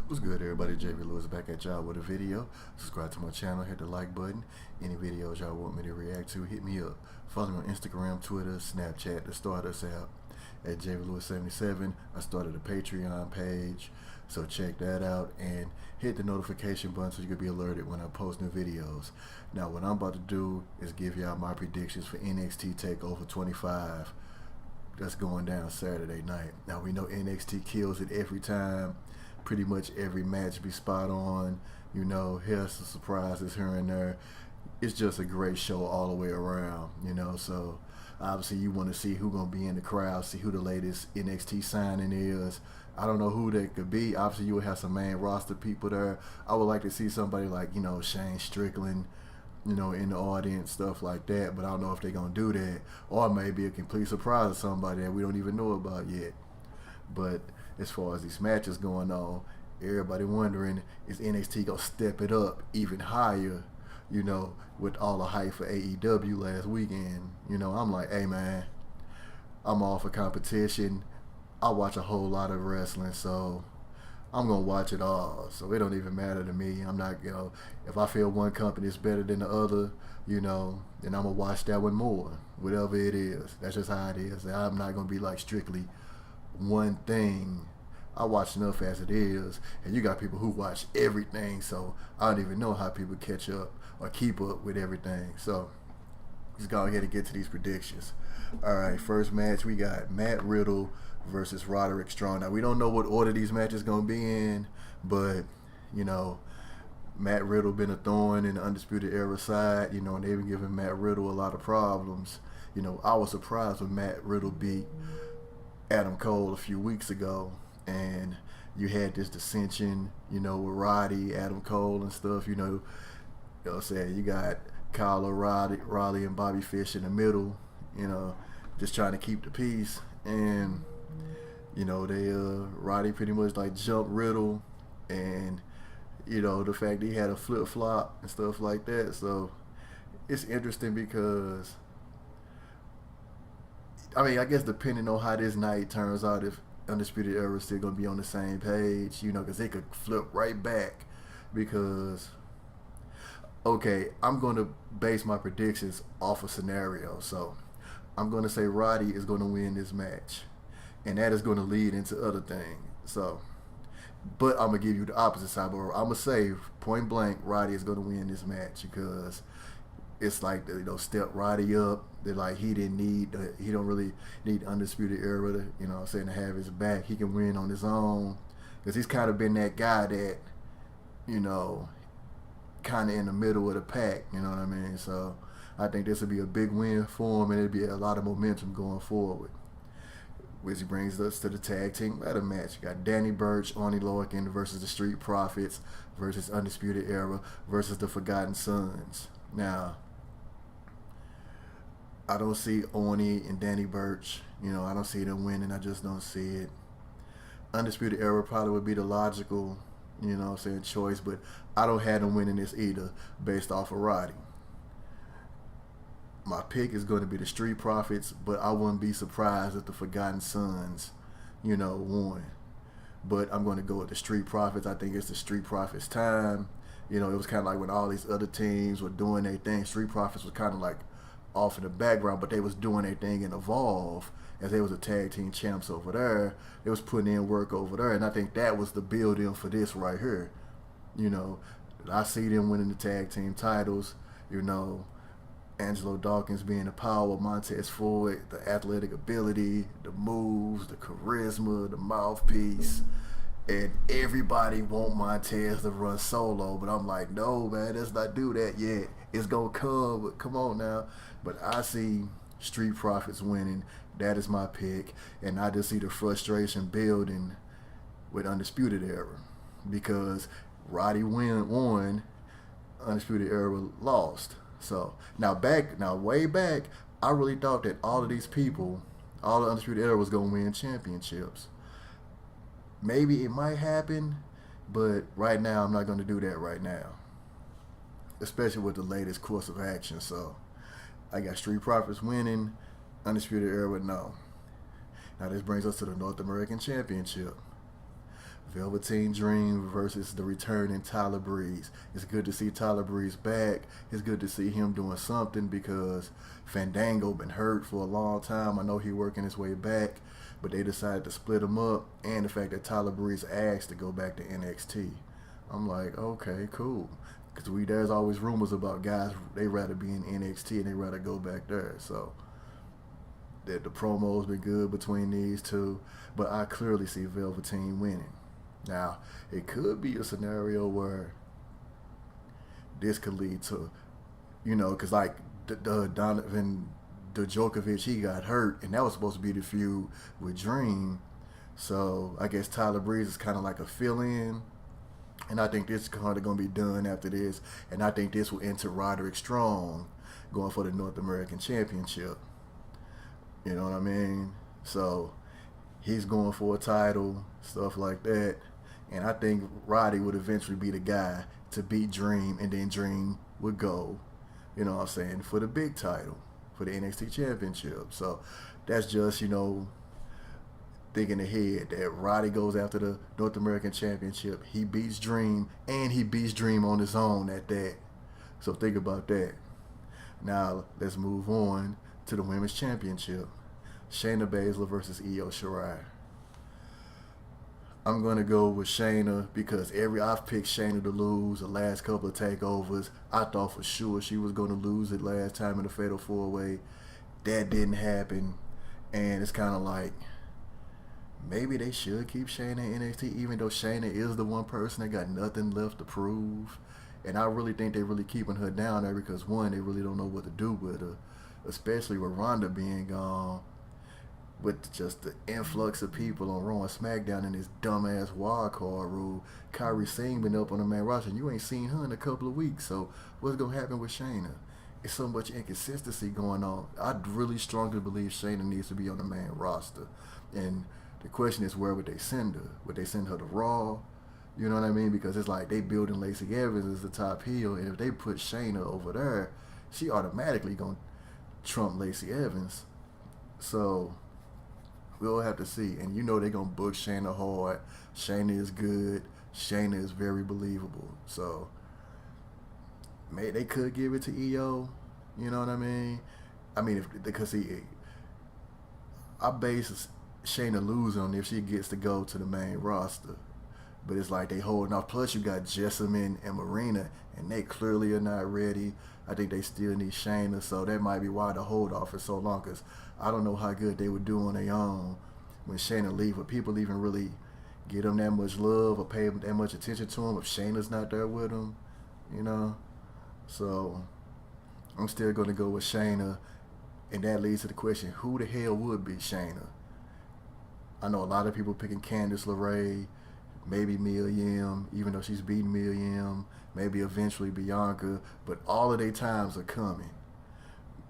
What's good, everybody? JV Lewis back at y'all with a video. Subscribe to my channel, hit the like button. Any videos y'all want me to react to, hit me up. Follow me on Instagram, Twitter, Snapchat to start us out at JV Lewis 77. I started a Patreon page, so check that out and hit the notification button so you can be alerted when I post new videos. Now, what I'm about to do is give y'all my predictions for NXT Takeover 25. That's going down Saturday night. Now, we know NXT kills it every time. Pretty much every match be spot on. You know, here's some surprises here and there. It's just a great show all the way around, you know. So obviously you want to see who's going to be in the crowd, see who the latest NXT signing is. I don't know who that could be. Obviously you will have some main roster people there. I would like to see somebody like, you know, Shane Strickland, you know, in the audience, stuff like that. But I don't know if they're going to do that. Or maybe a complete surprise of somebody that we don't even know about yet. But as far as these matches going on, everybody wondering, is NXT going to step it up even higher, you know, with all the hype for AEW last weekend. You know, I'm like, hey man, I'm all for competition. I watch a whole lot of wrestling, so I'm going to watch it all. So it don't even matter to me. I'm not, you know, if I feel one company is better than the other, you know, then I'm going to watch that one more, whatever it is. That's just how it is. I'm not going to be like strictly one thing. I watch enough as it is, and you got people who watch everything, so I don't even know how people catch up or keep up with everything. So let's go ahead and get to these predictions. Alright, first match we got Matt Riddle versus Roderick Strong. Now we don't know what order these matches gonna be in, but you know, Matt Riddle been a thorn in the Undisputed Era side, you know, and they've been giving Matt Riddle a lot of problems. You know, I was surprised when Matt Riddle beat Adam Cole a few weeks ago, and you had this dissension, you know, with Roddy, Adam Cole and stuff, you know what I'm saying? You got Kyle O'Reilly and Bobby Fish in the middle, you know, just trying to keep the peace. And, you know, they, Roddy pretty much like jumped Riddle, and, you know, the fact that he had a flip-flop and stuff like that. So it's interesting because, I mean, I guess depending on how this night turns out, if Undisputed Era is still going to be on the same page, you know, because they could flip right back. Because, okay, I'm going to base my predictions off a scenario. So I'm going to say Roddy is going to win this match, and that is going to lead into other things. So, but I'm going to give you the opposite side. But I'm going to say point blank, Roddy is going to win this match because it's like, you know, step Roddy up. They're like, he don't really need Undisputed Era to, you know what I'm saying, to have his back. He can win on his own because he's kind of been that guy that, you know, kind of in the middle of the pack, you know what I mean? So I think this would be a big win for him, and it'd be a lot of momentum going forward. Which brings us to the tag team ladder match. You got Danny Burch, Oney Lorcan versus the Street Profits versus Undisputed Era versus the Forgotten Sons. Now, I don't see Oney and Danny Burch. You know, I don't see them winning. I just don't see it. Undisputed Era probably would be the logical, you know what I'm saying, choice, but I don't have them winning this either based off of Roddy. My pick is going to be the Street Profits, but I wouldn't be surprised if the Forgotten Sons, you know, won. But I'm going to go with the Street Profits. I think it's the Street Profits time. You know, it was kind of like when all these other teams were doing their thing. Street Profits was kind of like off in the background, but they was doing their thing in Evolve as they was a tag team champs over there. They was putting in work over there, and I think that was the build-in for this right here. You know, I see them winning the tag team titles. You know, Angelo Dawkins being the power, Montez Ford, the athletic ability, the moves, the charisma, the mouthpiece. And everybody want Montez to run solo, but I'm like, no, man, let's not do that yet. It's going to come, but come on now. But I see Street Profits winning. That is my pick. And I just see the frustration building with Undisputed Era because Roddy won, Undisputed Era lost. So now way back, I really thought that all of these people, all the Undisputed Era was going to win championships. Maybe it might happen, but right now I'm not going to do that right now, especially with the latest course of action. So I got Street Profits winning, Undisputed Era no. Now this brings us to the North American Championship. Velveteen Dream versus the returning Tyler Breeze. It's good to see Tyler Breeze back. It's good to see him doing something because Fandango been hurt for a long time. I know he working his way back, but they decided to split him up, and the fact that Tyler Breeze asked to go back to NXT. I'm like, okay, cool. Because there's always rumors about guys, they rather be in NXT and they rather go back there. So the promo's been good between these two, but I clearly see Velveteen winning. Now, it could be a scenario where this could lead to, because like Donovan Djokovic, he got hurt, and that was supposed to be the feud with Dream. So I guess Tyler Breeze is kind of like a fill-in. And I think this is kind of going to be done after this. And I think this will enter Roderick Strong going for the North American Championship. You know what I mean? So he's going for a title, stuff like that. And I think Roddy would eventually be the guy to beat Dream, and then Dream would go, for the big title, for the NXT Championship. So that's just, thinking ahead that Roddy goes after the North American Championship. He beats Dream, and he beats Dream on his own at that. So think about that. Now let's move on to the Women's Championship. Shayna Baszler versus Io Shirai. I'm going to go with Shayna because I've picked Shayna to lose the last couple of takeovers. I thought for sure she was going to lose it last time in the Fatal 4-Way. That didn't happen. And it's kind of like, maybe they should keep Shayna in NXT, even though Shayna is the one person that got nothing left to prove. And I really think they're really keeping her down there because, one, they really don't know what to do with her, especially with Ronda being gone, with just the influx of people on Raw and SmackDown and this dumbass wild card rule. Kairi Singh been up on the main roster, and you ain't seen her in a couple of weeks. So what's going to happen with Shayna? It's so much inconsistency going on. I really strongly believe Shayna needs to be on the main roster. And the question is, where would they send her? Would they send her to Raw? You know what I mean? Because it's like they building Lacey Evans as the top heel, and if they put Shayna over there, she automatically going to trump Lacey Evans. So we'll have to see. And they're going to book Shayna hard. Shayna is good. Shayna is very believable. So they could give it to EO. You know what I mean? Because I base Shayna losing on if she gets to go to the main roster. But it's like they holding off. Plus you got Jessamine and Marina, and they clearly are not ready. I think they still need Shayna, so that might be why the hold off for so long, because I don't know how good they would do on their own when Shayna leave. Would people even really give them that much love or pay that much attention to them if Shayna's not there with them? So I'm still going to go with Shayna, and that leads to the question, who the hell would be Shayna? I know a lot of people picking Candice LeRae, maybe Mia Yim, even though she's beating Mia Yim, maybe eventually Bianca, but all of their times are coming.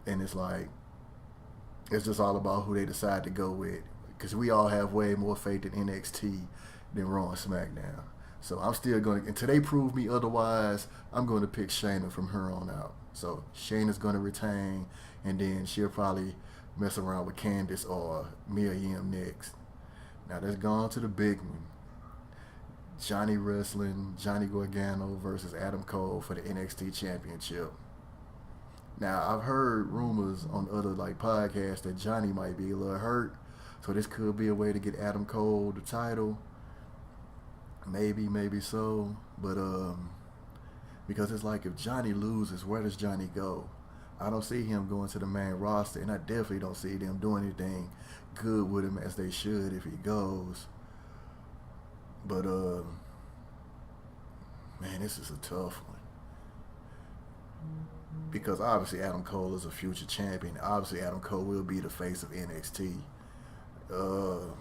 And it's like, it's just all about who they decide to go with, because we all have way more faith in NXT than Raw and SmackDown. So I'm still going to, until they prove me otherwise, I'm going to pick Shayna from here on out. So Shayna's going to retain, and then she'll probably mess around with Candice or Mia Yim next. Now let's go on to the big one. Johnny Gargano versus Adam Cole for the NXT Championship. Now, I've heard rumors on other podcasts that Johnny might be a little hurt, so this could be a way to get Adam Cole the title. Maybe so, but because it's like if Johnny loses, where does Johnny go? I don't see him going to the main roster, and I definitely don't see them doing anything good with him as they should if he goes. But man, this is a tough one. Because obviously Adam Cole is a future champion. Obviously Adam Cole will be the face of NXT. Damn,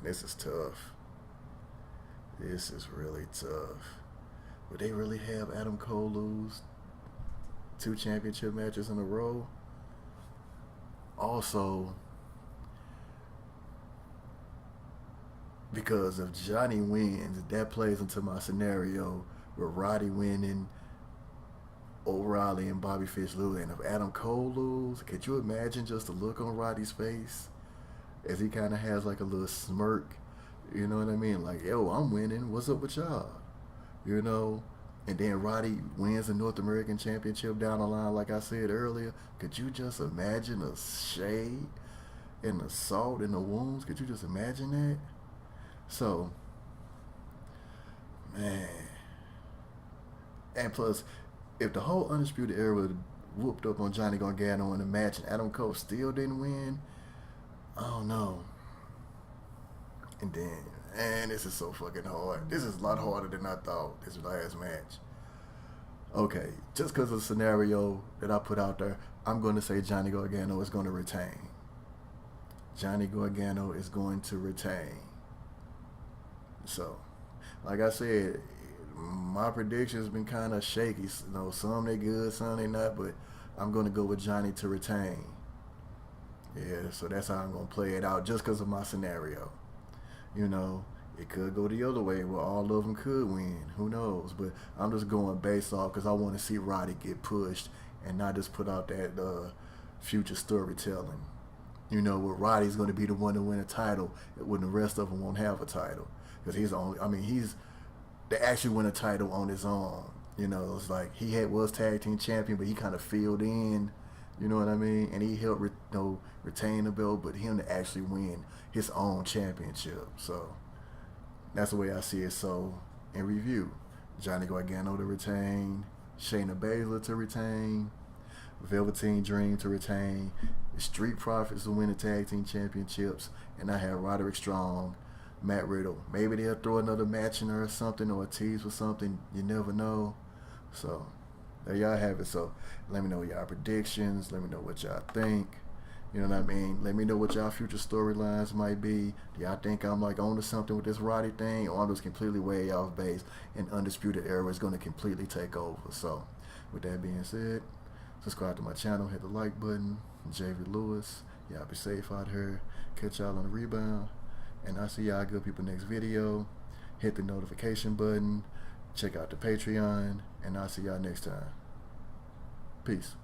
this is tough. This is really tough. Would they really have Adam Cole lose 2 championship matches in a row? Also, because if Johnny wins, that plays into my scenario with Roddy winning, O'Reilly and Bobby Fish losing. And if Adam Cole lose, could you imagine just the look on Roddy's face as he kind of has like a little smirk You know what I mean? Like, yo, I'm winning. What's up with y'all? You know? And then Roddy wins the North American Championship down the line, like I said earlier. Could you just imagine the shade and the salt in the wounds? Could you just imagine that? So, man. And plus, if the whole Undisputed Era whooped up on Johnny Gargano in the match and Adam Cole still didn't win, I don't know. And then, man, this is so fucking hard. This is a lot harder than I thought, this last match. Okay, just because of the scenario that I put out there, I'm going to say Johnny Gargano is going to retain. Johnny Gargano is going to retain. So, like I said, my prediction's been kind of shaky. You know, some they good, some they not, but I'm going to go with Johnny to retain. Yeah, so that's how I'm going to play it out, just because of my scenario. You know, it could go the other way where all of them could win. Who knows? But I'm just going based off because I want to see Roddy get pushed and not just put out that future storytelling. You know, where Roddy's going to be the one to win a title when the rest of them won't have a title. Because he's to actually win a title on his own. You know, it's like he was tag team champion, but he kind of filled in. You know what I mean? And he helped retain the belt, but him to actually win his own championship. So that's the way I see it. So in review, Johnny Gargano to retain, Shayna Baszler to retain, Velveteen Dream to retain, the Street Profits to win the tag team championships, and I have Roderick Strong, Matt Riddle. Maybe they'll throw another match in there or something, or a tease for something. You never know. So there y'all have it. So let me know y'all predictions. Let me know what y'all think. You know what I mean? Let me know what y'all future storylines might be. Do y'all think I'm like onto something with this Roddy thing, or I'm just completely way off base and Undisputed Era is going to completely take over? So with that being said, subscribe to my channel, hit the like button. JV Lewis. Y'all be safe out here. Catch y'all on the rebound. And I'll see y'all good people next video. Hit the notification button. Check out the Patreon. And I'll see y'all next time. Peace.